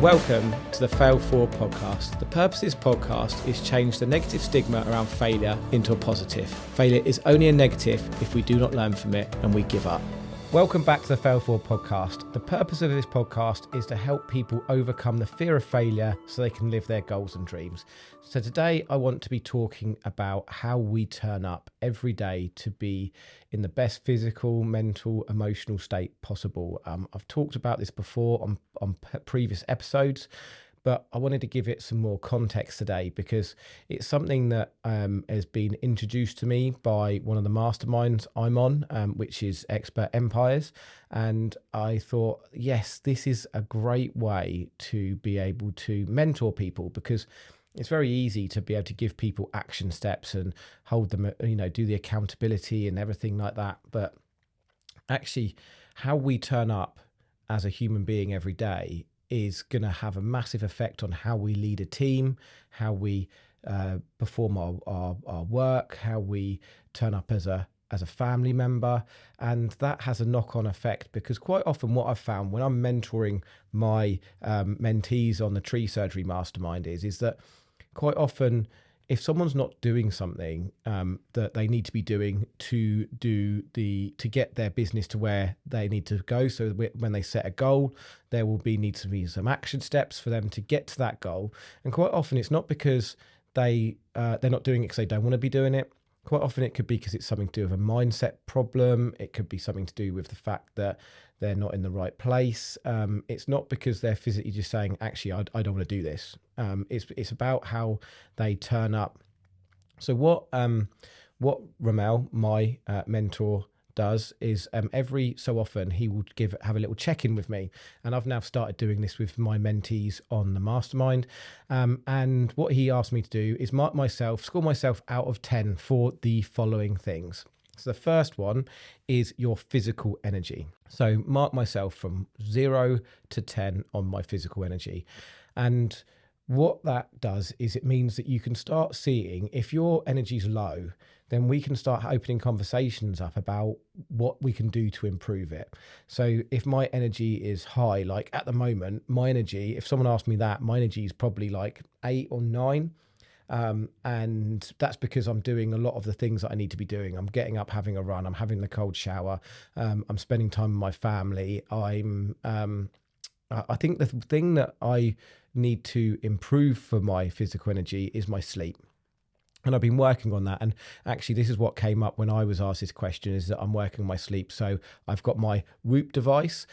Welcome to the Fail Forward Podcast. The purpose of this podcast is change the negative stigma around failure into a positive. Failure is only a negative if we do not learn from it and we give up. Welcome back to the Fail Forward Podcast. The purpose of this podcast is to help people overcome the fear of failure so they can live their goals and dreams. So today I want to be talking about how we turn up every day to be in the best physical, mental, emotional state possible. I've talked about this before on previous episodes, but I wanted to give it some more context today because it's something that has been introduced to me by one of the masterminds I'm on, which is Expert Empires. And I thought, yes, this is a great way to be able to mentor people because it's very easy to be able to give people action steps and hold them, do the accountability and everything like that. But actually, how we turn up as a human being every day is going to have a massive effect on how we lead a team, how we perform our work, how we turn up as a family member. And that has a knock-on effect because quite often what I've found when I'm mentoring my mentees on the tree surgery mastermind is that quite often if someone's not doing something that they need to be doing to get their business to where they need to go, so when they set a goal, there will need to be some action steps for them to get to that goal. And quite often it's not because they're not doing it because they don't want to be doing it. Quite often it could be because it's something to do with a mindset problem. It could be something to do with the fact that they're not in the right place. It's not because they're physically just saying, actually, I don't want to do this. It's about how they turn up. So what Ramel, my mentor, does is every so often he will have a little check-in with me, and I've now started doing this with my mentees on the mastermind, and what he asked me to do is score myself out of 10 for the following things. So the first one is your physical energy. So mark myself from 0 to 10 on my physical energy. And what that does is it means that you can start seeing if your energy's low, then we can start opening conversations up about what we can do to improve it. So if my energy is high, like at the moment, my energy, if someone asked me that, my energy is probably like 8 or 9. And that's because I'm doing a lot of the things that I need to be doing. I'm getting up, having a run, I'm having the cold shower, I'm spending time with my family. I think the thing that I need to improve for my physical energy is my sleep. And I've been working on that. And actually, this is what came up when I was asked this question, is that I'm working on my sleep. So I've got my Whoop device,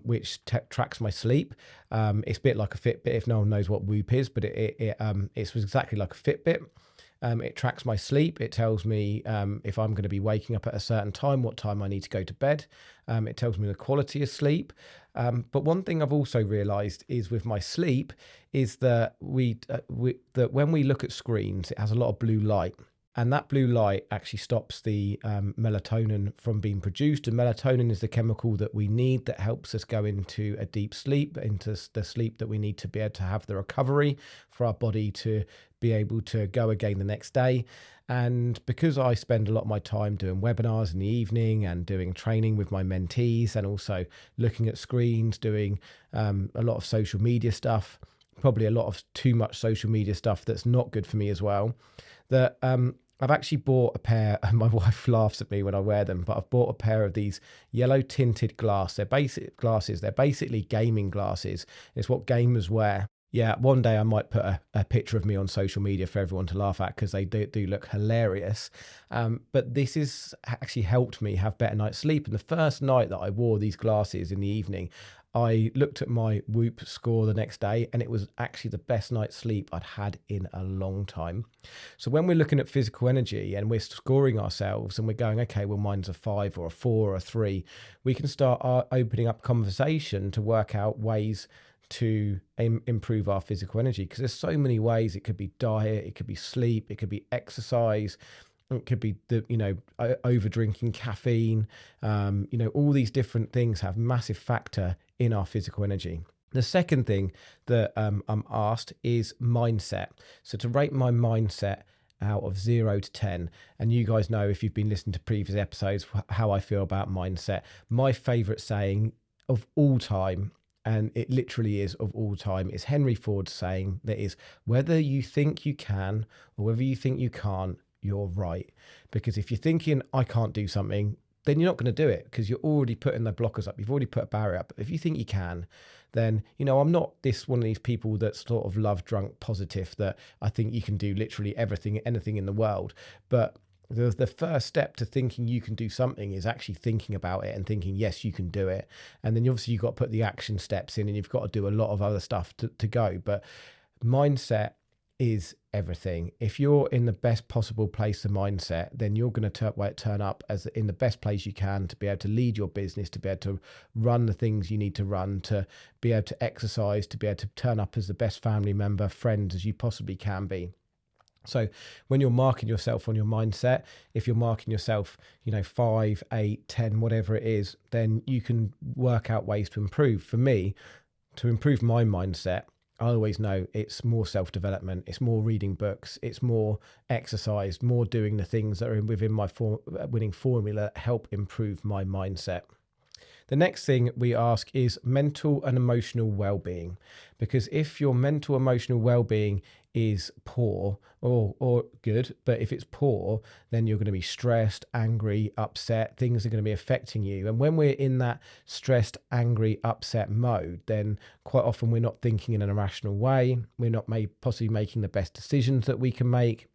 which tracks my sleep. It's a bit like a Fitbit, if no one knows what Whoop is, but it's exactly like a Fitbit. It tracks my sleep. It tells me if I'm going to be waking up at a certain time, what time I need to go to bed. It tells me the quality of sleep. But one thing I've also realised is with my sleep is that that when we look at screens, it has a lot of blue light. And that blue light actually stops the melatonin from being produced. And melatonin is the chemical that we need that helps us go into a deep sleep, into the sleep that we need to be able to have the recovery for our body to be able to go again the next day. And because I spend a lot of my time doing webinars in the evening and doing training with my mentees and also looking at screens, doing a lot of social media stuff, probably a lot of too much social media stuff that's not good for me as well, that I've actually bought a pair, and my wife laughs at me when I wear them, but I've bought a pair of these yellow tinted glasses. They're basic glasses. They're basically gaming glasses. It's what gamers wear. Yeah, one day I might put a picture of me on social media for everyone to laugh at because they do look hilarious. But this has actually helped me have better night's sleep. And the first night that I wore these glasses in the evening, I looked at my Whoop score the next day and it was actually the best night's sleep I'd had in a long time. So when we're looking at physical energy and we're scoring ourselves and we're going, okay, well, mine's a 5 or a 4 or a 3, we can start opening up conversation to work out ways to improve our physical energy, because there's so many ways. It could be diet, it could be sleep, it could be exercise, it could be over drinking caffeine. All these different things have massive factor in our physical energy. The second thing that I'm asked is mindset. So to rate my mindset out of 0 to 10, and you guys know if you've been listening to previous episodes how I feel about mindset. My favorite saying of all time And it literally is of all time. It's Henry Ford's saying that is, whether you think you can or whether you think you can't, you're right. Because if you're thinking, I can't do something, then you're not going to do it because you're already putting the blockers up. You've already put a barrier up. If you think you can, then, I'm not one of these people that's sort of love drunk positive that I think you can do literally everything, anything in the world. But the first step to thinking you can do something is actually thinking about it and thinking, yes, you can do it. And then obviously you've got to put the action steps in and you've got to do a lot of other stuff to go. But mindset is everything. If you're in the best possible place of mindset, then you're going to turn up as in the best place you can to be able to lead your business, to be able to run the things you need to run, to be able to exercise, to be able to turn up as the best family member, friend as you possibly can be. So when you're marking yourself on your mindset, if you're marking yourself, 5, 8, 10, whatever it is, then you can work out ways to improve. For me, to improve my mindset, I always know it's more self-development, it's more reading books, it's more exercise, more doing the things that are within my winning formula that help improve my mindset. The next thing we ask is mental and emotional well-being, because if your mental emotional well-being is poor or good, but if it's poor, then you're going to be stressed, angry, upset, things are going to be affecting you. And when we're in that stressed, angry, upset mode, then quite often we're not thinking in an irrational way. We're not possibly making the best decisions that we can make.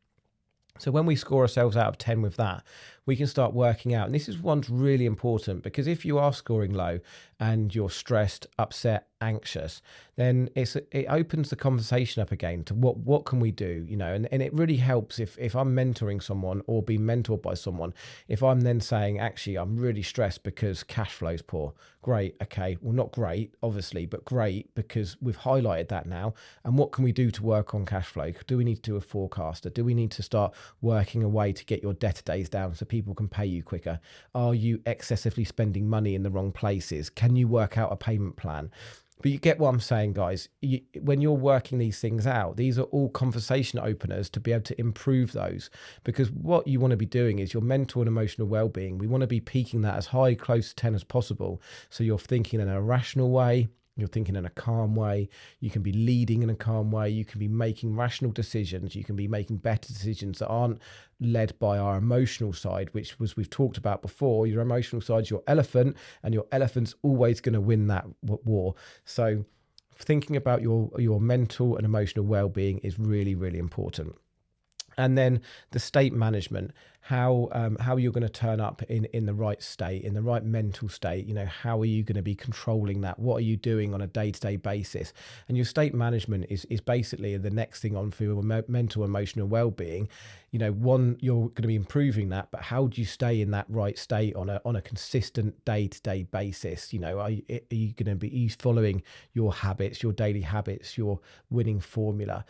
So when we score ourselves out of 10 with that, we can start working out. And this is one's really important, because if you are scoring low and you're stressed, upset, anxious, then it opens the conversation up again to what can we do, and it really helps if I'm mentoring someone or being mentored by someone. If I'm then saying, actually, I'm really stressed because cash flow is poor. Great. Okay. Well, not great, obviously, but great because we've highlighted that now. And what can we do to work on cash flow? Do we need to do a forecaster? Do we need to start working a way to get your debtor days down so people can pay you quicker? Are you excessively spending money in the wrong places? Can you work out a payment plan? But you get what I'm saying, guys. When you're working these things out, these are all conversation openers to be able to improve those, because what you want to be doing is your mental and emotional well-being. We want to be peaking that as high, close to 10 as possible. So you're thinking in a rational way. You're thinking in a calm way. You can be leading in a calm way. You can be making rational decisions. You can be making better decisions that aren't led by our emotional side, which we've talked about before. Your emotional side is your elephant, and your elephant's always going to win that war. So thinking about your mental and emotional well-being is really, really important. And then the state management, how you're going to turn up in the right state, in the right mental state. How are you going to be controlling that? What are you doing on a day-to-day basis? And your state management is basically the next thing on for your mental emotional well-being. One, you're going to be improving that, but how do you stay in that right state on a consistent day-to-day basis? Are you going to be following your habits, your daily habits, your winning formula?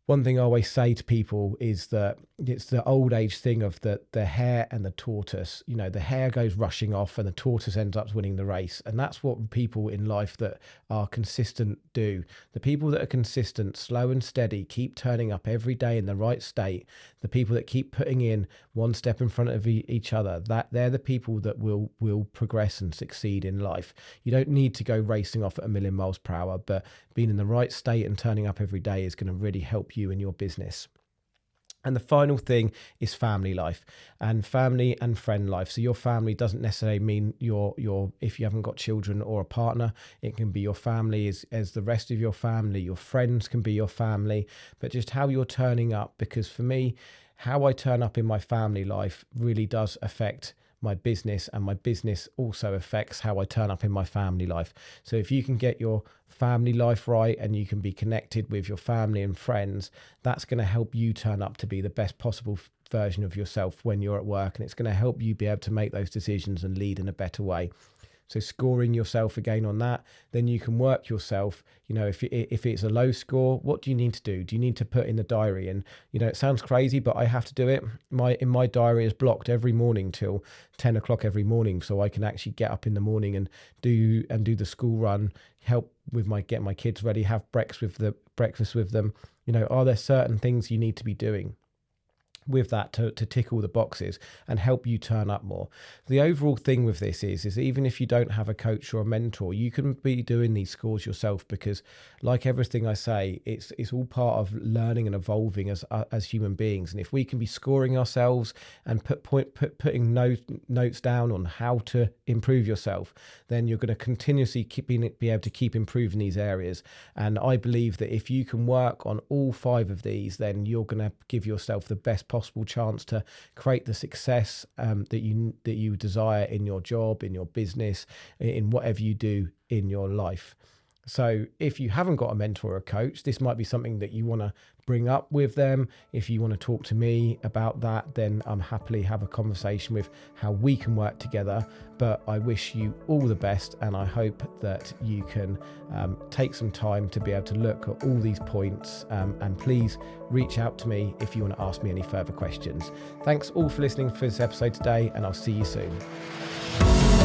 One thing I always say to people is that it's the old age thing of the hare and the tortoise. The hare goes rushing off and the tortoise ends up winning the race. And that's what people in life that are consistent do. The people that are consistent, slow and steady, keep turning up every day in the right state. The people that keep putting in one step in front of each other, that they're the people that will progress and succeed in life. You don't need to go racing off at 1,000,000 miles per hour, but being in the right state and turning up every day is going to really help you in your business. And the final thing is family life and family and friend life. So your family doesn't necessarily mean your if you haven't got children or a partner, it can be your family as the rest of your family. Your friends can be your family, but just how you're turning up. Because for me, how I turn up in my family life really does affect my business, and my business also affects how I turn up in my family life. So if you can get your family life right and you can be connected with your family and friends, that's going to help you turn up to be the best possible version of yourself when you're at work, and it's going to help you be able to make those decisions and lead in a better way. So scoring yourself again on that, then you can work yourself. If it's a low score, what do you need to do? Do you need to put in the diary? And it sounds crazy, but I have to do it. My diary is blocked every morning till 10 o'clock every morning, so I can actually get up in the morning and do the school run, help with get my kids ready, have breakfast with them. Are there certain things you need to be doing? with that to tick all the boxes and help you turn up more. The overall thing with this is even if you don't have a coach or a mentor, you can be doing these scores yourself, because like everything I say, it's all part of learning and evolving as human beings. And if we can be scoring ourselves and putting notes down on how to improve yourself, then you're going to continuously be able to keep improving these areas. And I believe that if you can work on all 5 of these, then you're going to give yourself the best possible chance to create the success that you desire in your job, in your business, in whatever you do in your life. So if you haven't got a mentor or a coach, this might be something that you want to bring up with them. If you want to talk to me about that, then I'm happily have a conversation with how we can work together. But I wish you all the best, and I hope that you can take some time to be able to look at all these points, and please reach out to me if you want to ask me any further questions. Thanks all for listening for this episode today, and I'll see you soon.